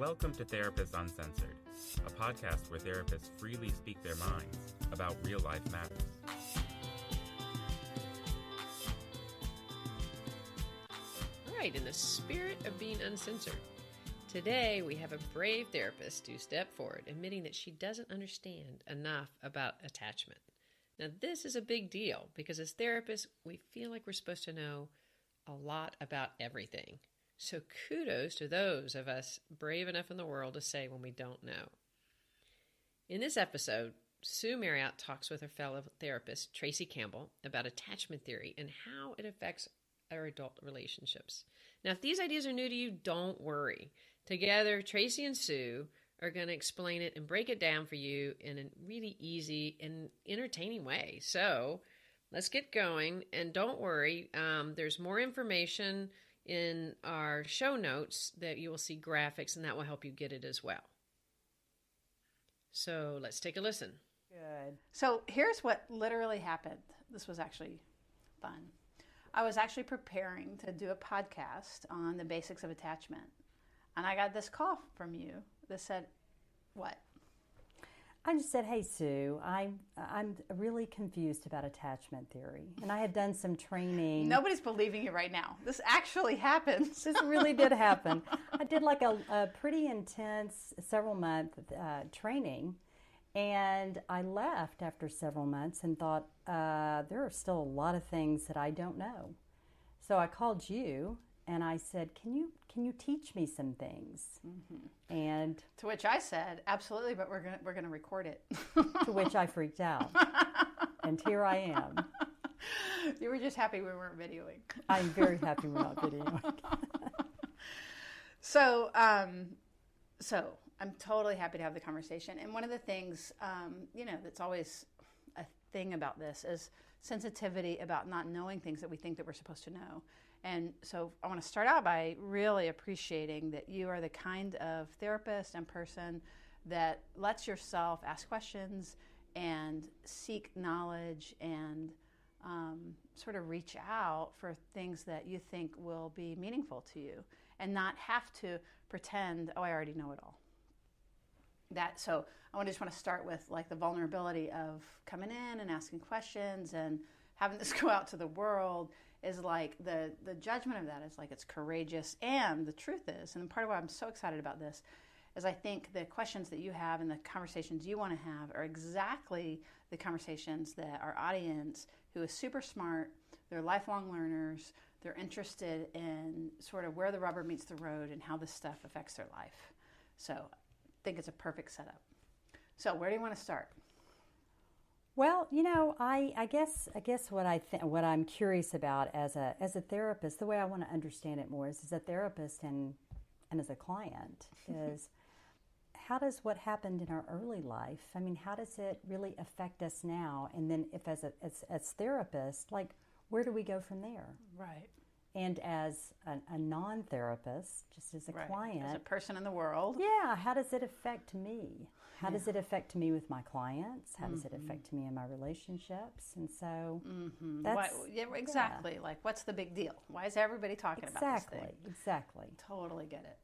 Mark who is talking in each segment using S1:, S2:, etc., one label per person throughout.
S1: Welcome to Therapists Uncensored, a podcast where therapists freely speak their minds about real-life matters.
S2: All right, in the spirit of being uncensored, today we have a brave therapist who stepped forward, admitting that she doesn't understand enough about attachment. Now, this is a big deal because as therapists, we feel like we're supposed to know a lot about everything. So kudos to those of us brave enough in the world to say when we don't know. In this episode, Sue Marriott talks with her fellow therapist, Tracy Campbell, about attachment theory and how it affects our adult relationships. Now, if these ideas are new to you, don't worry. Together, Tracy and Sue are going to explain it and break it down for you in a really easy and entertaining way. So let's get going. And don't worry, there's more information in our show notes that you will see graphics, and that will help you get it as well. So let's take a listen.
S3: Good. So here's what literally happened. This was actually fun. I was actually preparing to do a podcast on the basics of attachment. And I got this call from you that said, what?
S4: I just said, hey, Sue, I'm really confused about attachment theory. And I had done some training.
S3: Nobody's believing you right now. This actually happened.
S4: This really did happen. I did like a pretty intense several-month training. And I left after several months and thought, there are still a lot of things that I don't know. So I called you and I said, can you teach me some things? Mm-hmm. And
S3: to which I said, absolutely, but we're gonna record it.
S4: To which I freaked out. And here I am.
S3: You were just happy we weren't videoing.
S4: I'm very happy we're not videoing.
S3: So I'm totally happy to have the conversation. And one of the things, that's always a thing about this is sensitivity about not knowing things that we think that we're supposed to know. And so I want to start out by really appreciating that you are the kind of therapist and person that lets yourself ask questions and seek knowledge and sort of reach out for things that you think will be meaningful to you and not have to pretend, oh, I already know it all. So I just want to start with like the vulnerability of coming in and asking questions and having this go out to the world is like the judgment of that is like it's courageous. And the truth is, and part of why I'm so excited about this is I think the questions that you have and the conversations you want to have are exactly the conversations that our audience, who is super smart, they're lifelong learners, they're interested in sort of where the rubber meets the road and how this stuff affects their life. So I think it's a perfect setup. So where do you want to start?
S4: Well, I guess what I'm curious about as a therapist, the way I want to understand it more is as a therapist and as a client is how does what happened in our early life? I mean, how does it really affect us now? And then if as therapists, like where do we go from there?
S3: Right.
S4: And as a non-therapist, just as a client.
S3: As a person in the world.
S4: Yeah, how does it affect me? How does it affect me with my clients? How does it affect me in my relationships? And so that's...
S3: Exactly. Yeah. Like, what's the big deal? Why is everybody talking about this thing?
S4: Exactly.
S3: Totally get it.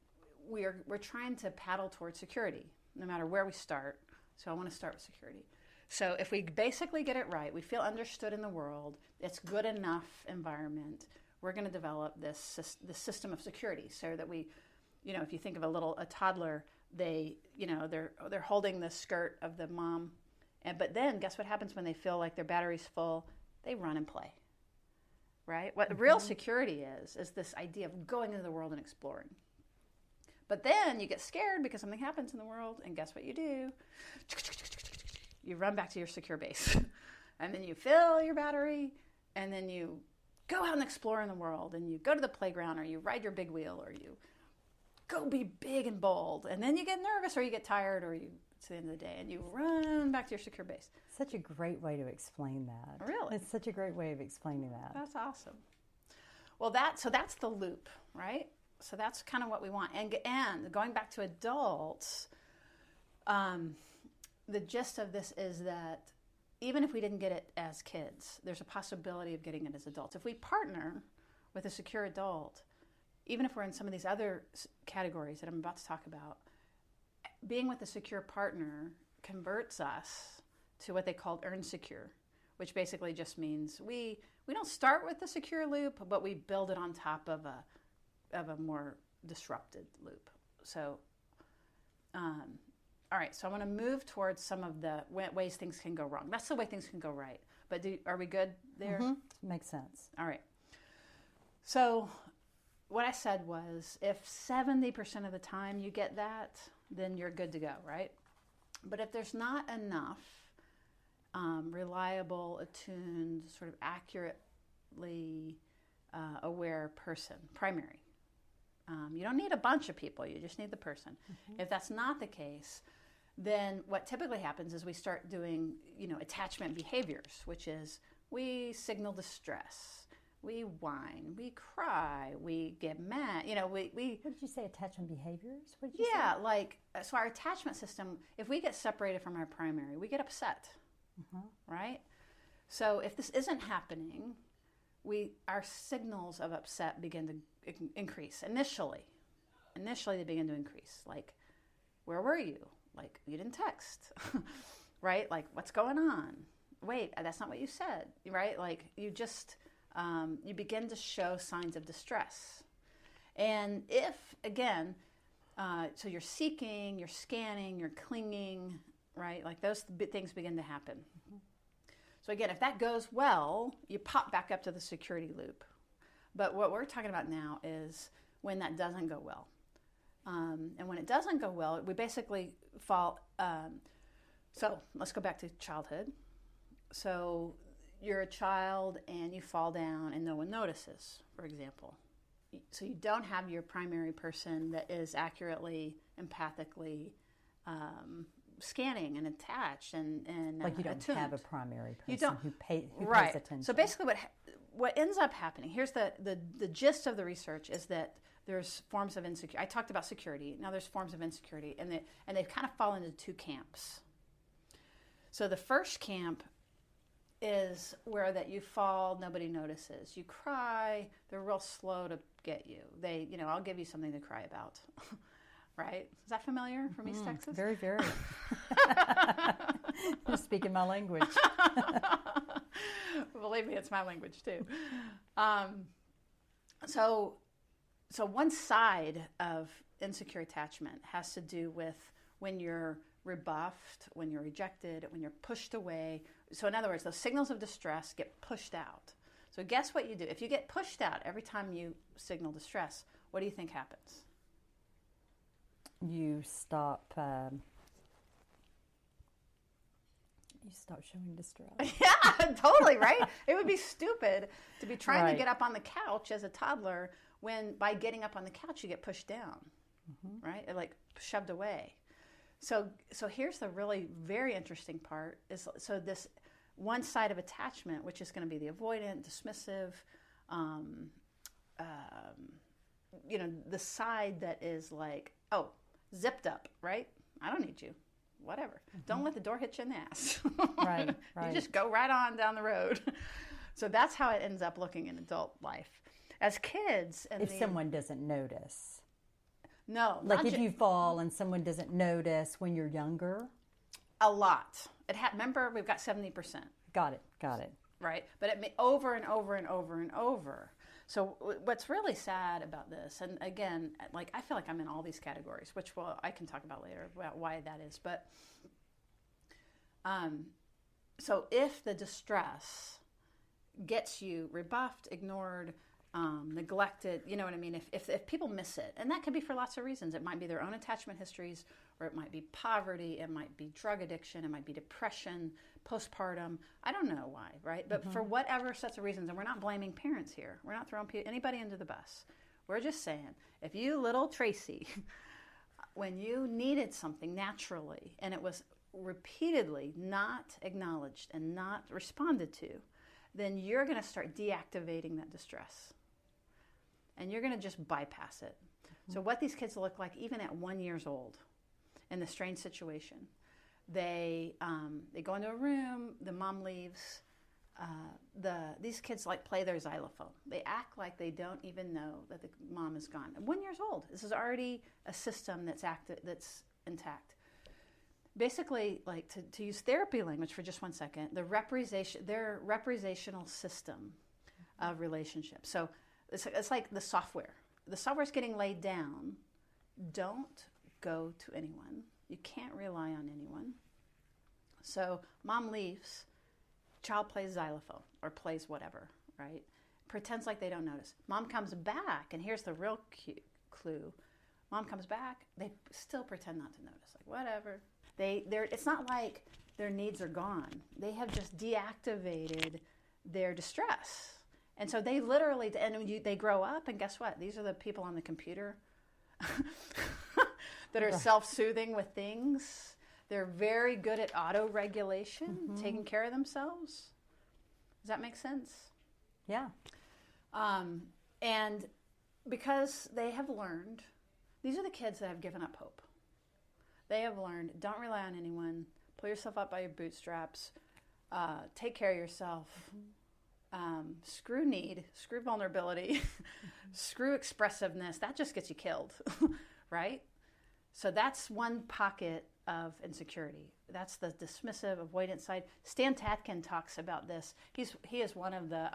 S3: We're trying to paddle towards security, no matter where we start. So I want to start with security. So if we basically get it right, we feel understood in the world, it's good enough environment, we're going to develop this system of security so that we, if you think of a toddler, they're holding the skirt of the mom, but then guess what happens when they feel like their battery's full? They run and play, right? What real security is this idea of going into the world and exploring. But then you get scared because something happens in the world, and guess what you do? You run back to your secure base, and then you fill your battery, and then you go out and explore in the world, and you go to the playground, or you ride your big wheel, or you go be big and bold, and then you get nervous, or you get tired, or it's the end of the day, and you run back to your secure base.
S4: Such a great way to explain that.
S3: Really?
S4: It's such a great way of explaining that.
S3: That's awesome. Well, that's the loop, right? So that's kind of what we want. And going back to adults, the gist of this is that even if we didn't get it as kids, there's a possibility of getting it as adults. If we partner with a secure adult, even if we're in some of these other categories that I'm about to talk about, being with a secure partner converts us to what they called earn secure, which basically just means we don't start with the secure loop, but we build it on top of a more disrupted loop. So, all right, so I want to move towards some of the ways things can go wrong. That's the way things can go right. But are we good there?
S4: Mm-hmm. Makes sense.
S3: All right. So what I said was, if 70% of the time you get that, then you're good to go, right? But if there's not enough reliable, attuned, sort of accurately aware person, primary, you don't need a bunch of people, you just need the person. Mm-hmm. If that's not the case, then what typically happens is we start doing, attachment behaviors, which is we signal distress, we whine, we cry, we get mad, we
S4: What did you say, attachment behaviors? What did you say?
S3: So our attachment system, if we get separated from our primary, we get upset, right? So if this isn't happening, our signals of upset begin to increase. Initially they begin to increase. Like, where were you? Like, you didn't text, right? Like, what's going on? Wait, that's not what you said, right? Like, you just, you begin to show signs of distress. And if, again, so you're seeking, you're scanning, you're clinging, right? Like, those things begin to happen. So again, if that goes well, you pop back up to the security loop. But what we're talking about now is when that doesn't go well. And when it doesn't go well, we basically fall. So let's go back to childhood. So you're a child and you fall down and no one notices, for example. So you don't have your primary person that is accurately, empathically scanning and attached and
S4: like you don't
S3: attuned.
S4: have a primary person who pays attention.
S3: So basically what ends up happening, here's the gist of the research, is that there's forms of insecurity. I talked about security. Now there's forms of insecurity, and they kind of fall into two camps. So the first camp is where that you fall, nobody notices. You cry, they're real slow to get you. They, I'll give you something to cry about. Right? Is that familiar from East Texas?
S4: Very, very. You're speaking my language.
S3: Believe me, it's my language too. So one side of insecure attachment has to do with when you're rebuffed, when you're rejected, when you're pushed away. So in other words, those signals of distress get pushed out. So guess what you do? If you get pushed out every time you signal distress, what do you think happens?
S4: You stop showing distress.
S3: Yeah, totally, right? It would be stupid to be trying
S4: Right.
S3: to get up on the couch as a toddler when by getting up on the couch you get pushed down, right? Or like shoved away. So here's the really very interesting part is, so this one side of attachment, which is going to be the avoidant, dismissive, the side that is like, oh, zipped up, right? I don't need you. Whatever. Don't let the door hit you in the ass.
S4: Right.
S3: You just go right on down the road. So that's how it ends up looking in adult life. As kids,
S4: If someone doesn't notice.
S3: No.
S4: Like if you fall and someone doesn't notice when you're younger.
S3: A lot. Remember, we've got 70%.
S4: Got it.
S3: Right? But it may over and over and over and over. So what's really sad about this, and again, like I feel like I'm in all these categories, which I can talk about later about why that is. But so if the distress gets you rebuffed, ignored, neglected, you know what I mean? If people miss it, and that could be for lots of reasons. It might be their own attachment histories, or it might be poverty, it might be drug addiction, it might be depression, postpartum. I don't know why, right? But for whatever sets of reasons, and we're not blaming parents here. We're not throwing anybody under the bus. We're just saying, if you, little Tracy, when you needed something naturally, and it was repeatedly not acknowledged and not responded to, then you're going to start deactivating that distress. And you're going to just bypass it. So what these kids look like, even at 1 year old, in the strange situation, they go into a room, the mom leaves, these kids like play their xylophone. They act like they don't even know that the mom is gone. 1 year old. This is already a system that's intact. Basically, like to use therapy language for just 1 second, their representational system of relationships. So it's like the software. The software's getting laid down. Don't go to anyone. You can't rely on anyone. So mom leaves, child plays xylophone or plays whatever, right? Pretends like they don't notice. Mom comes back, and here's the real clue. Mom comes back, they still pretend not to notice. Like, whatever. It's not like their needs are gone. They have just deactivated their distress. And so they literally, they grow up, and guess what? These are the people on the computer that are self-soothing with things. They're very good at auto-regulation, taking care of themselves. Does that make sense?
S4: Yeah.
S3: And because they have learned, these are the kids that have given up hope. They have learned, don't rely on anyone, pull yourself up by your bootstraps, take care of yourself, screw need, screw vulnerability, screw expressiveness. That just gets you killed, right? So that's one pocket of insecurity. That's the dismissive, avoidant side. Stan Tatkin talks about this. He is one of the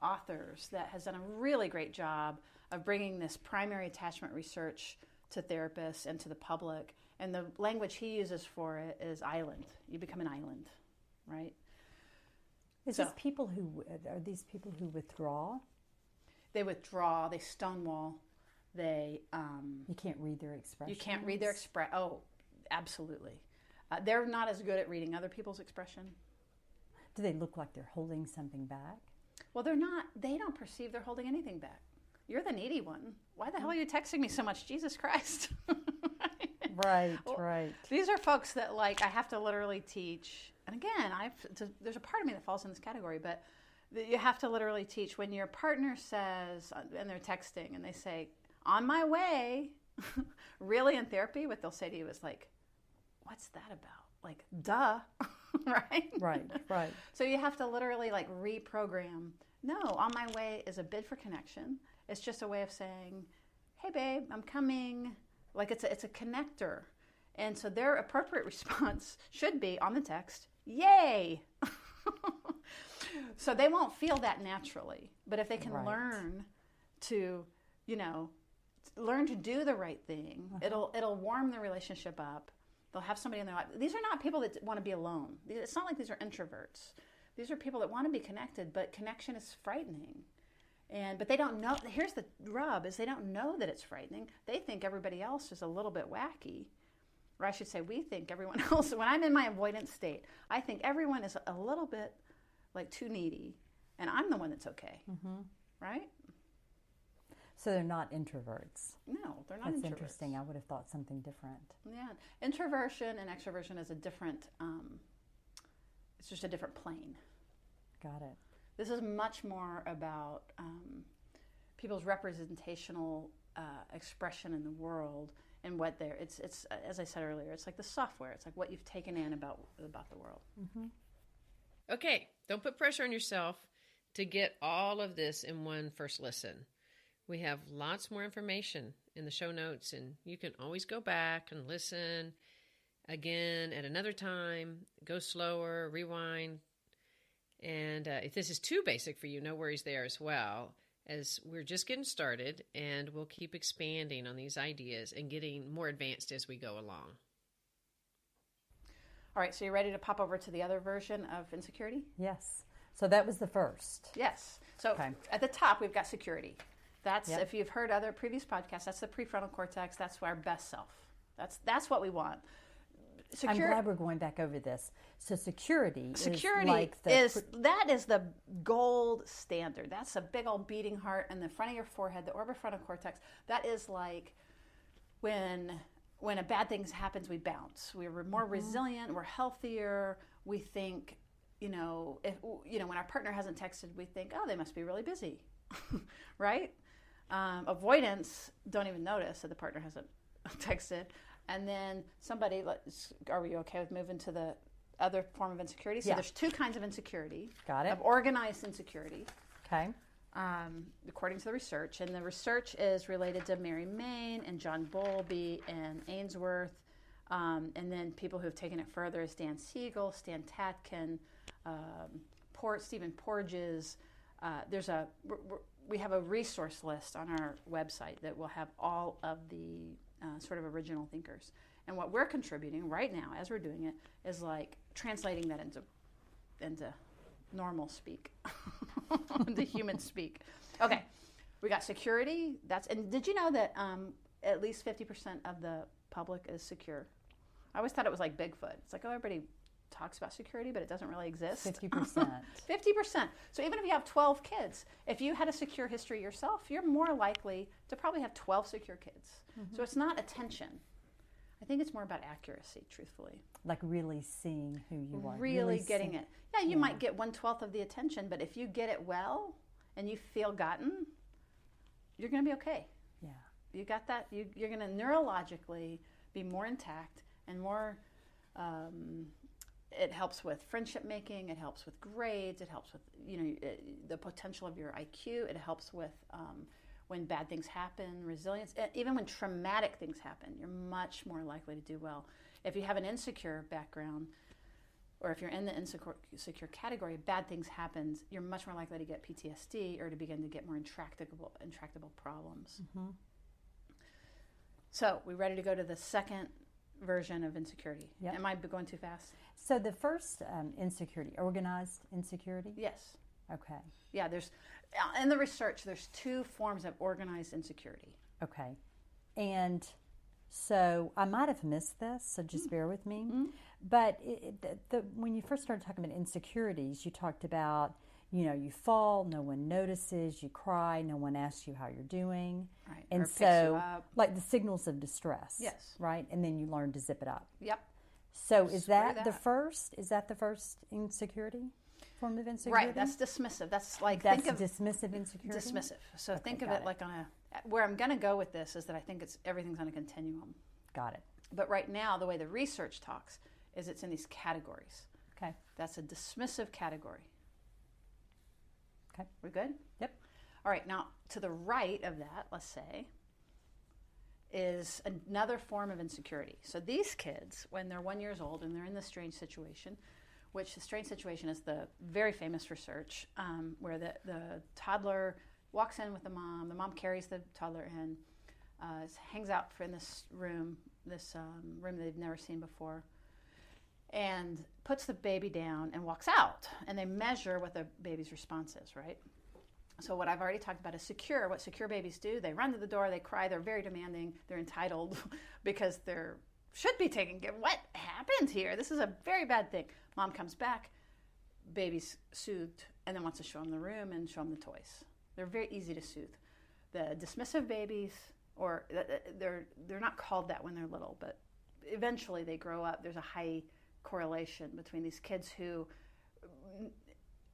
S3: authors that has done a really great job of bringing this primary attachment research to therapists and to the public. And the language he uses for it is island. You become an island, right?
S4: Are these people who withdraw?
S3: They withdraw. They stonewall. They
S4: you can't read their expression.
S3: You can't read their expression. Oh, absolutely. They're not as good at reading other people's expression.
S4: Do they look like they're holding something back?
S3: Well, they're not. They don't perceive they're holding anything back. You're the needy one. Why the hell are you texting me so much? Jesus Christ.
S4: Right,
S3: well,
S4: right.
S3: These are folks that, like, I have to literally teach. And again, there's a part of me that falls in this category, but you have to literally teach when your partner says, and they're texting, and they say, on my way, really in therapy, what they'll say to you is like, what's that about? Like, duh, right?
S4: Right.
S3: So you have to literally like reprogram. No, on my way is a bid for connection. It's just a way of saying, hey babe, I'm coming. Like it's a connector. And so their appropriate response should be on the text, yay. So they won't feel that naturally. But if they can learn to, learn to do the right thing, it'll warm the relationship up. They'll have somebody in their life. These are not people that want to be alone. It's not like these are introverts. These are people that want to be connected, but connection is frightening. But they don't know. Here's the rub, is they don't know that it's frightening. They think everybody else is a little bit wacky. Or I should say, we think everyone else. When I'm in my avoidance state, I think everyone is a little bit like too needy. And I'm the one that's okay. Right?
S4: So they're not introverts.
S3: No, they're not
S4: That's
S3: introverts.
S4: Interesting. I would have thought something different.
S3: Yeah. Introversion and extroversion is a different, it's just a different plane.
S4: Got it.
S3: This is much more about people's representational expression in the world and what they're, it's as I said earlier, it's like the software. It's like what you've taken in about the world.
S2: Okay, don't put pressure on yourself to get all of this in one first listen. We have lots more information in the show notes, and you can always go back and listen again at another time, go slower, rewind. And if this is too basic for you, no worries there as well, as we're just getting started, and we'll keep expanding on these ideas and getting more advanced as we go along.
S3: All right, so you're ready to pop over to the other version of insecurity?
S4: Yes. So that was the first.
S3: Yes. So at the top, we've got security. That's, if you've heard other previous podcasts, that's the prefrontal cortex. That's our best self. That's what we want.
S4: I'm glad we're going back over this. So security is
S3: the gold standard. That's a big old beating heart in the front of your forehead, the orbifrontal cortex. That is like when a bad thing happens, we bounce. We're more resilient. We're healthier. We think, when our partner hasn't texted, we think, oh, they must be really busy, right? Avoidance, don't even notice that the partner hasn't texted. And then somebody, are we okay with moving to the other form of insecurity. So
S4: Yeah.
S3: there's two kinds of insecurity.
S4: Got it.
S3: Of organized insecurity,
S4: Okay.
S3: according to the research. And the research is related to Mary Main and John Bowlby and Ainsworth. And then people who have taken it further is Dan Siegel, Stan Tatkin, Stephen Porges. We have a resource list on our website that will have all of the sort of original thinkers. And what we're contributing right now, as we're doing it, is like translating that into normal speak, into human speak. Okay, we got security. And did you know that at least 50% of the public is secure? I always thought it was like Bigfoot. It's like, oh, everybody talks about security, but it doesn't really exist.
S4: 50%.
S3: 50%. So even if you have 12 kids, if you had a secure history yourself, you're more likely to probably have 12 secure kids. Mm-hmm. So it's not attention. I think it's more about accuracy, truthfully.
S4: Like really seeing who you are.
S3: Really getting it. Yeah, you might get 1/12 of the attention, but if you get it well and you feel gotten, you're going to be okay.
S4: Yeah.
S3: You got that? You're going to neurologically be more intact and more... it helps with friendship making. It helps with grades. It helps with the potential of your IQ. It helps with when bad things happen, resilience. Even when traumatic things happen, you're much more likely to do well. If you have an insecure background, or if you're in the insecure category, bad things happen, you're much more likely to get PTSD or to begin to get more intractable problems. Mm-hmm. So, we ready to go to the second version of insecurity?
S4: Yep.
S3: Am I going too fast?
S4: So the first insecurity, organized insecurity?
S3: Yes.
S4: Okay.
S3: Yeah, in the research, there's two forms of organized insecurity.
S4: Okay. And so I might have missed this, so just bear with me. Mm-hmm. But when you first started talking about insecurities, you talked about, you fall, no one notices, you cry, no one asks you how you're doing.
S3: Right.
S4: And
S3: or picks
S4: so,
S3: you up.
S4: like the signals of distress.
S3: Yes.
S4: Right? And then you learn to zip it up.
S3: Yep.
S4: So is that the first insecurity? Form of insecurity?
S3: Right, that's dismissive. That's like
S4: dismissive insecurity.
S3: Dismissive. So think of
S4: got
S3: it like where I'm going to go with this is that I think everything's on a continuum.
S4: Got it.
S3: But right now, the way the research talks is it's in these categories.
S4: Okay.
S3: That's a dismissive category.
S4: Okay.
S3: We good?
S4: Yep.
S3: All right. Now, to the right of that, let's say, is another form of insecurity. So these kids, when they're 1 year old and they're in this strange situation, which the strange situation is the very famous research where the toddler walks in with the mom carries the toddler in, hangs out in this room that they've never seen before, and puts the baby down and walks out. And they measure what the baby's response is, right? So what I've already talked about is what secure babies do. They run to the door, they cry, they're very demanding, they're entitled because they're should be taken care. What happened here? This is a very bad thing. Mom comes back, baby's soothed, and then wants to show them the room and show them the toys. They're very easy to soothe. The dismissive babies, or they're not called that when they're little, but eventually they grow up. There's a high correlation between these kids who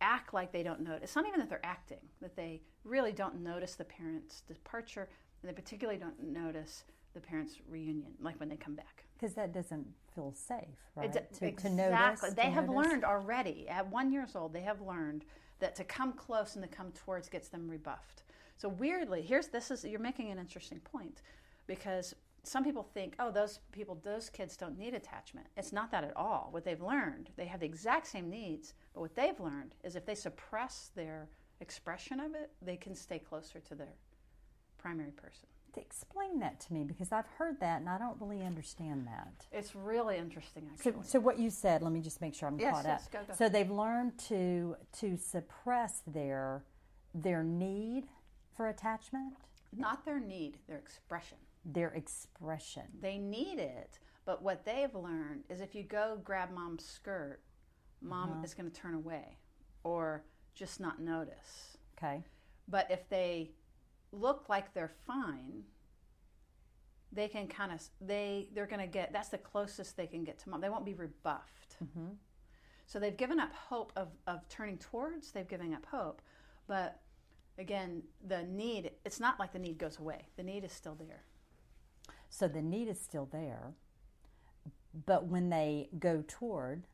S3: act like they don't notice. It's not even that they're acting, that they really don't notice the parents' departure, and they particularly don't notice the parents' reunion, like when they come back.
S4: Because that doesn't feel safe, right?
S3: Exactly.
S4: To notice.
S3: They have learned already, at 1 year old, they have learned that to come close and to come towards gets them rebuffed. So weirdly, you're making an interesting point, because some people think, oh, those kids don't need attachment. It's not that at all. What they've learned, they have the exact same needs, but what they've learned is if they suppress their expression of it, they can stay closer to their primary person.
S4: Explain that to me, because I've heard that and I don't really understand that.
S3: It's really interesting, actually.
S4: So what you said, let me just make sure I'm caught up.
S3: Go.
S4: So they've learned to suppress their need for attachment?
S3: Not their need, their expression.
S4: Their expression.
S3: They need it, but what they've learned is if you go grab mom's skirt, mom is going to turn away or just not notice.
S4: Okay.
S3: But if they look like they're fine, they can they're going to get, that's the closest they can get to mom. They won't be rebuffed. Mm-hmm. So they've given up hope of turning towards, they've given up hope. But again, the need, it's not like the need goes away. The need is still there.
S4: So the need is still there, but when they go toward,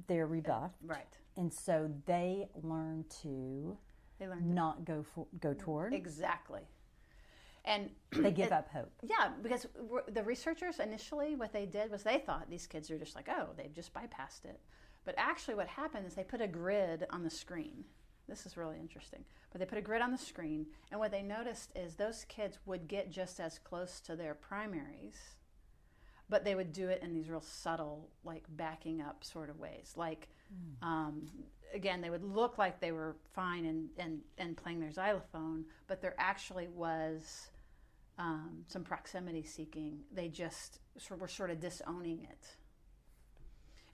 S4: they're rebuffed.
S3: Right.
S4: And so they learn to not go toward.
S3: Exactly. And
S4: they give up hope.
S3: Yeah, because the researchers initially, what they did was they thought these kids are just like, oh, they've just bypassed it. But actually what happened is they put a grid on the screen. This is really interesting. But they put a grid on the screen, and what they noticed is those kids would get just as close to their primaries, but they would do it in these real subtle, like backing up sort of ways. Like, again, they would look like they were fine and playing their xylophone, but there actually was some proximity seeking. They just were sort of disowning it.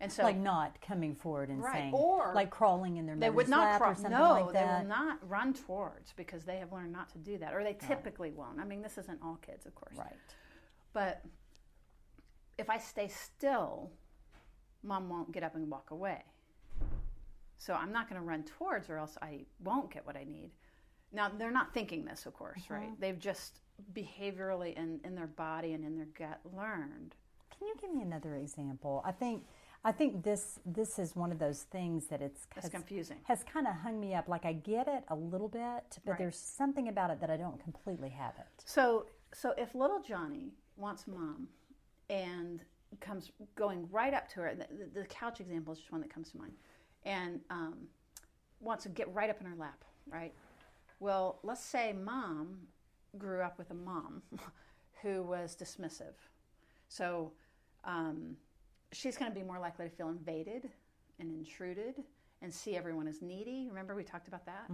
S3: And so,
S4: like not coming forward and saying,
S3: or
S4: like crawling in their
S3: they
S4: mother's
S3: would not
S4: lap or something
S3: no,
S4: like that.
S3: they will not run towards, because they have learned not to do that, or they typically won't. I mean, this isn't all kids, of course.
S4: Right.
S3: But if I stay still, Mom won't get up and walk away. So I'm not going to run towards, or else I won't get what I need. Now, they're not thinking this, of course, right? They've just behaviorally in their body and in their gut learned.
S4: Can you give me another example? I think this is one of those things that it's
S3: confusing.
S4: Has kind of hung me up. Like I get it a little bit, but there's something about it that I don't completely have it.
S3: So if little Johnny wants Mom and comes going right up to her, the couch example is just one that comes to mind, and wants to get right up in her lap, right? Well, let's say Mom grew up with a mom who was dismissive. So she's going to be more likely to feel invaded and intruded and see everyone as needy. Remember we talked about that?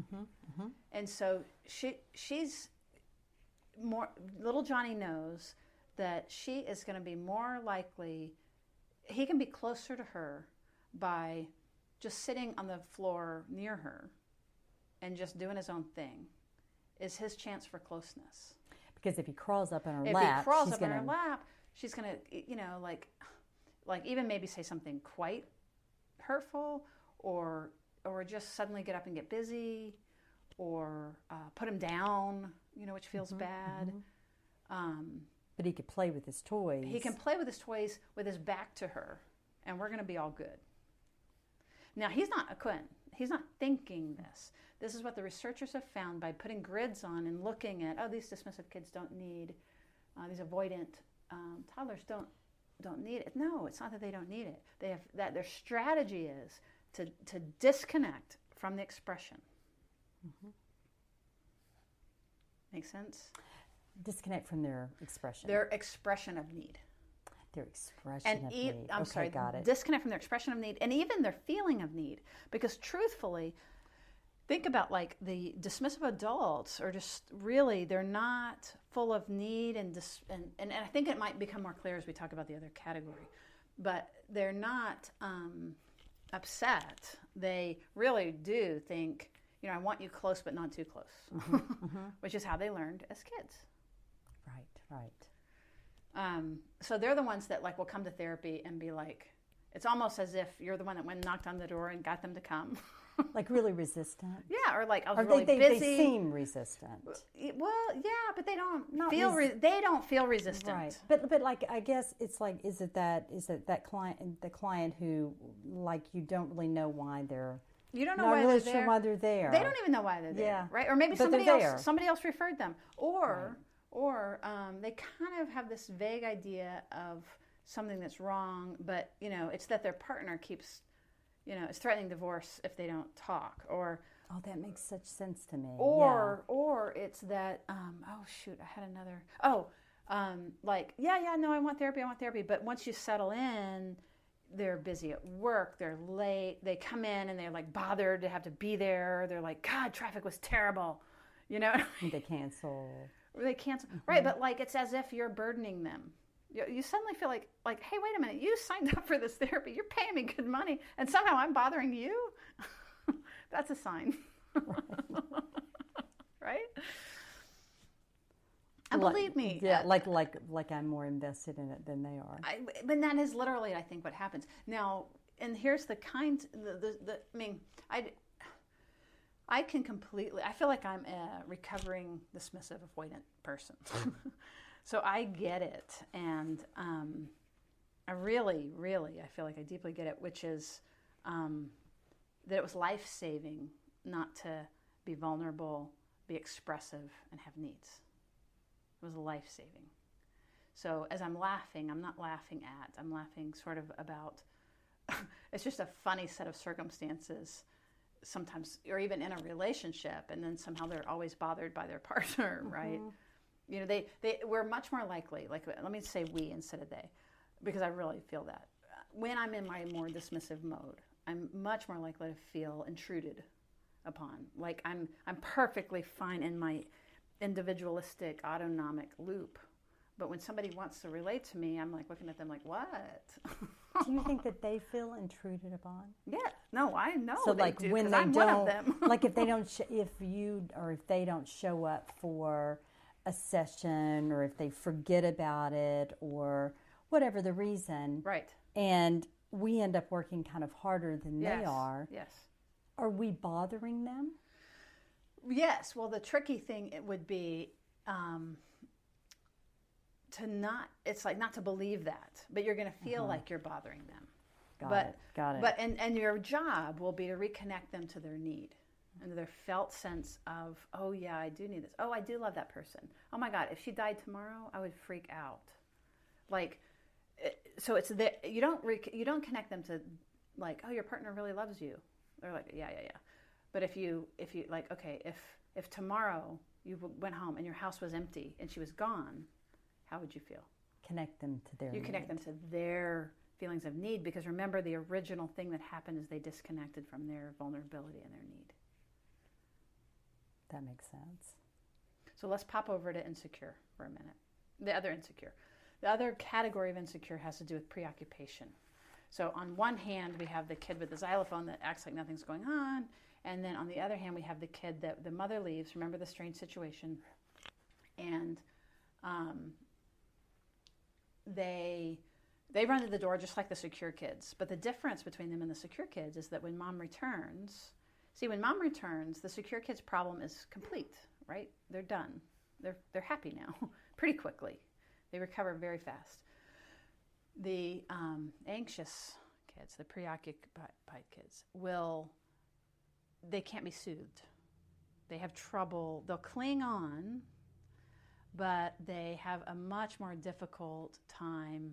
S3: And so she's more, little Johnny knows that she is going to be more likely, he can be closer to her by just sitting on the floor near her and just doing his own thing is his chance for closeness.
S4: Because if he crawls up in her
S3: if
S4: lap,
S3: he crawls up in her lap, she's going to, like even maybe say something quite hurtful, or just suddenly get up and get busy, or put him down, which feels bad.
S4: But he could play with his toys.
S3: He can play with his toys with his back to her, and we're going to be all good. Now, he's not thinking this. This is what the researchers have found by putting grids on and looking at, these dismissive kids don't need, these avoidant toddlers don't need it. No, it's not that they don't need it. They have that. Their strategy is to disconnect from the expression. Make sense?
S4: Disconnect from their expression.
S3: Their expression of need.
S4: Their expression of need. Got it.
S3: Disconnect from their expression of need, and even their feeling of need. Because truthfully, think about like the dismissive adults are just really, they're not full of need and I think it might become more clear as we talk about the other category, but they're not upset. They really do think, I want you close but not too close, which is how they learned as kids.
S4: Right.
S3: So they're the ones that will come to therapy and be like, it's almost as if you're the one that went and knocked on the door and got them to come.
S4: Like really resistant?
S3: Yeah, or like I was
S4: or
S3: really busy.
S4: They seem resistant.
S3: Well, yeah, but they don't they don't feel resistant.
S4: Right. But like I guess it's like is it that client who like you don't really know why they're
S3: you don't know
S4: not
S3: why
S4: really
S3: they're
S4: sure
S3: there.
S4: why they're there.
S3: They don't even know why they're there.
S4: Yeah.
S3: Right? Or maybe
S4: but
S3: somebody else referred them. Or they kind of have this vague idea of something that's wrong, but it's that their partner keeps is threatening divorce if they don't talk, or
S4: that makes such sense to me.
S3: Or it's that I had another I want therapy, but once you settle in, they're busy at work, they're late, they come in and they're like bothered to have to be there, they're like, God, traffic was terrible,
S4: They cancel.
S3: Right, but it's as if you're burdening them. You suddenly feel like, hey, wait a minute, you signed up for this therapy, you're paying me good money, and somehow I'm bothering you? That's a sign. Right? And believe me.
S4: Yeah, like I'm more invested in it than they are.
S3: But that is literally, I think, what happens. Now, and here's I can completely, I feel like I'm a recovering dismissive avoidant person. So I get it, and I really, really, I feel like I deeply get it, which is that it was life-saving not to be vulnerable, be expressive, and have needs. It was life-saving. So as I'm laughing, I'm not laughing at, I'm laughing sort of about, it's just a funny set of circumstances sometimes, or even in a relationship, and then somehow they're always bothered by their partner, right? You know, we're much more likely, like, let me say we instead of they, because I really feel that. When I'm in my more dismissive mode, I'm much more likely to feel intruded upon. Like I'm perfectly fine in my individualistic, autonomic loop. But when somebody wants to relate to me, I'm like looking at them like, what?
S4: Do you think that they feel intruded upon?
S3: Yeah. No, I know.
S4: So
S3: they
S4: like
S3: do,
S4: when
S3: 'cause
S4: they
S3: I'm one of them.
S4: like if they don't, if they don't show up for a session, or if they forget about it, or whatever the reason,
S3: Right.
S4: and we end up working kind of harder than they are.
S3: Yes.
S4: Are we bothering them?
S3: Yes. Well, the tricky thing it would be to not. It's like not to believe that, but you're going to feel like you're bothering them.
S4: Got it.
S3: But and your job will be to reconnect them to their need and their felt sense of, oh yeah, I do need this. Oh, I do love that person. Oh my God, if she died tomorrow, I would freak out. Like, so it's that you don't connect them to, like, oh, your partner really loves you. They're like, yeah. But if you like, okay, if tomorrow you went home and your house was empty and she was gone, how would you feel?
S4: Connect them to their
S3: You connect them to their feelings of need, because remember, the original thing that happened is they disconnected from their vulnerability and their need.
S4: That makes sense.
S3: So let's pop over to insecure for a minute. The other insecure. The other category of insecure has to do with preoccupation. So on one hand, we have the kid with the xylophone that acts like nothing's going on. And then on the other hand, we have the kid that the mother leaves. Remember the strange situation. And they run to the door just like the secure kids. But the difference between them and the secure kids is that when mom returns, the secure kids' problem is complete, right? They're done. They're happy now pretty quickly. They recover very fast. The anxious kids, the preoccupied kids, they can't be soothed. They have trouble. They'll cling on, but they have a much more difficult time.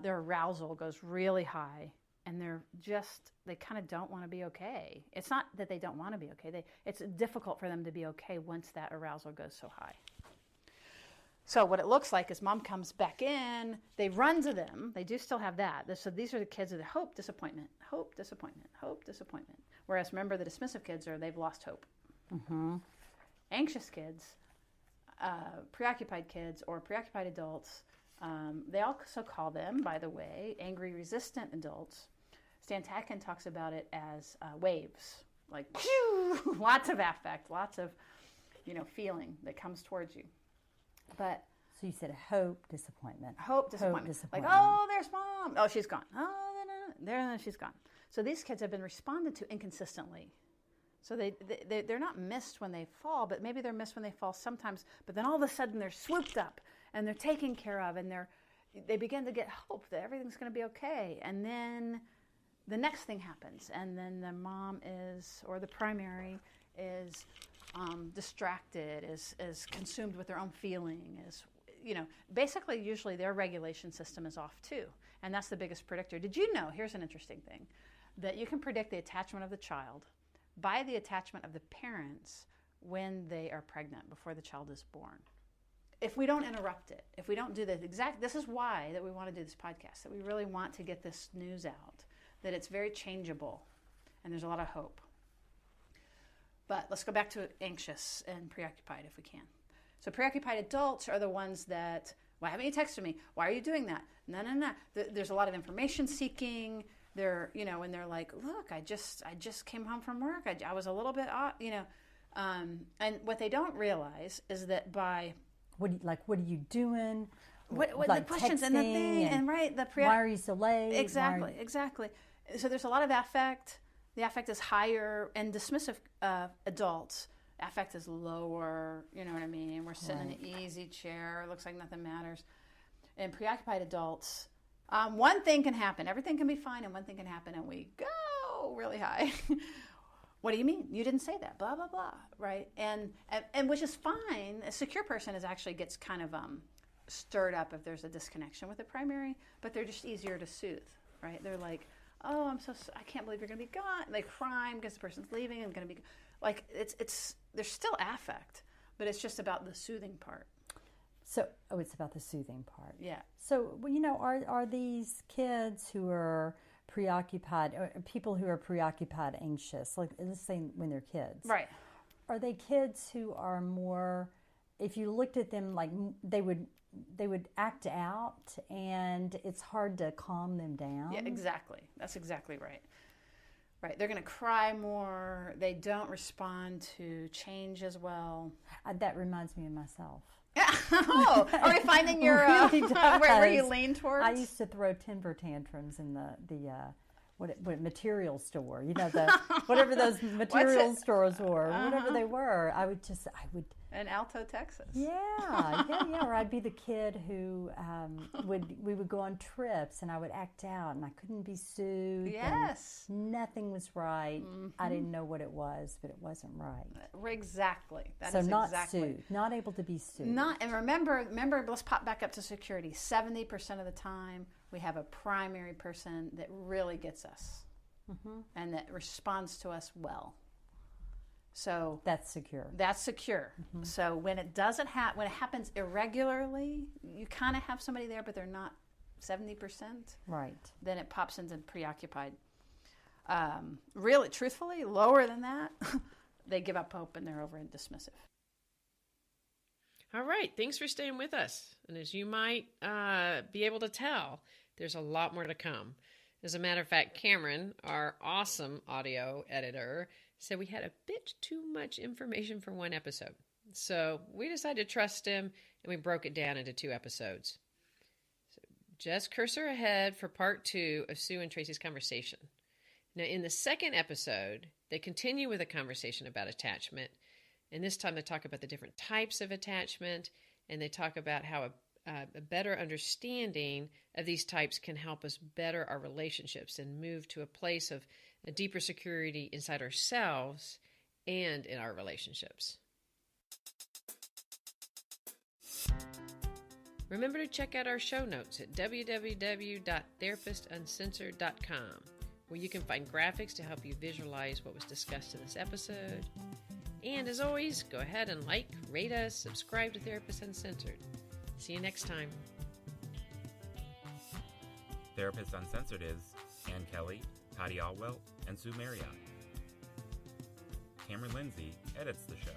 S3: Their arousal goes really high, and they kind of don't want to be okay. It's not that they don't want to be okay. It's difficult for them to be okay once that arousal goes so high. So what it looks like is mom comes back in, they run to them, they do still have that. So these are the kids of the hope, disappointment, hope, disappointment, hope, disappointment. Whereas remember, the dismissive kids they've lost hope. Anxious kids, preoccupied kids, or preoccupied adults, they also call them, by the way, angry resistant adults. Stan Tatkin talks about it as waves, like phew, lots of affect, lots of feeling that comes towards you. But
S4: so you said hope, disappointment.
S3: Hope, disappointment. Like, oh, there's mom. Oh, she's gone. Oh, there, she's gone. So these kids have been responded to inconsistently. So they're not missed when they fall, but maybe they're missed when they fall sometimes. But then all of a sudden they're swooped up and they're taken care of, and they begin to get hope that everything's going to be okay. And then the next thing happens, and then the mom or the primary is distracted, is consumed with their own feeling, basically usually their regulation system is off too. And that's the biggest predictor. Did you know, here's an interesting thing, that you can predict the attachment of the child by the attachment of the parents when they are pregnant, before the child is born. If we don't interrupt it, if we don't do this is why that we want to do this podcast, that we really want to get this news out, that it's very changeable and there's a lot of hope. But let's go back to anxious and preoccupied if we can. So preoccupied adults are the ones that, why haven't you texted me? Why are you doing that? No. There's a lot of information seeking. They're, and they're like, look, I just came home from work. I was a little bit off, and what they don't realize is that by
S4: what are you doing?
S3: What like the questions and the thing and right
S4: why are you so late?
S3: Exactly. So there's a lot of affect. The affect is higher, and dismissive adults, affect is lower, you know what I mean? We're sitting in an easy chair, it looks like nothing matters. And preoccupied adults, one thing can happen. Everything can be fine, and one thing can happen, and we go oh, really high. What do you mean? You didn't say that, blah, blah, blah, right? And which is fine. A secure person actually gets kind of stirred up if there's a disconnection with the primary, but they're just easier to soothe, right? They're like, oh, I can't believe you're going to be gone. They cry because the person's leaving and going to be, like, there's still affect, but it's just about the soothing part.
S4: So, it's about the soothing part.
S3: Yeah.
S4: So, are these kids who are preoccupied, or people who are preoccupied, anxious, like let's say when they're kids,
S3: right?
S4: Are they kids who are more, if you looked at them, like they would act out, and it's hard to calm them down?
S3: Yeah, exactly. That's exactly right. Right. They're going to cry more. They don't respond to change as well.
S4: That reminds me of myself.
S3: Oh, are we finding your
S4: really
S3: where you lean towards?
S4: I used to throw temper tantrums in the what material store. Whatever those material stores were, whatever they were. I would.
S3: In Alto, Texas.
S4: Yeah. Or I'd be the kid who we would go on trips, and I would act out, and I couldn't be soothed.
S3: Yes.
S4: Nothing was right. Mm-hmm. I didn't know what it was, but it wasn't right.
S3: Exactly.
S4: So not soothed, not able to be soothed.
S3: And remember, let's pop back up to security. 70% of the time, we have a primary person that really gets us, and that responds to us well. So
S4: that's secure.
S3: Mm-hmm. So when it doesn't when it happens irregularly, you kind of have somebody there, but they're not 70%.
S4: Right.
S3: Then it pops into preoccupied. Really, truthfully, lower than that, they give up hope and they're over in dismissive.
S2: All right. Thanks for staying with us. And as you might be able to tell, there's a lot more to come. As a matter of fact, Cameron, our awesome audio editor, said we had a bit too much information for one episode. So we decided to trust him, and we broke it down into 2 episodes. So just cursor ahead for part 2 of Sue and Tracy's conversation. Now, in the second episode, they continue with a conversation about attachment. And this time they talk about the different types of attachment, and they talk about how a better understanding of these types can help us better our relationships and move to a place of a deeper security inside ourselves and in our relationships. Remember to check out our show notes at www.therapistuncensored.com, where you can find graphics to help you visualize what was discussed in this episode. And as always, go ahead and like, rate us, subscribe to Therapist Uncensored. See you next time.
S1: Therapist Uncensored is Ann Kelly, Patty Alwell, and Sue Marriott. Cameron Lindsay edits the show.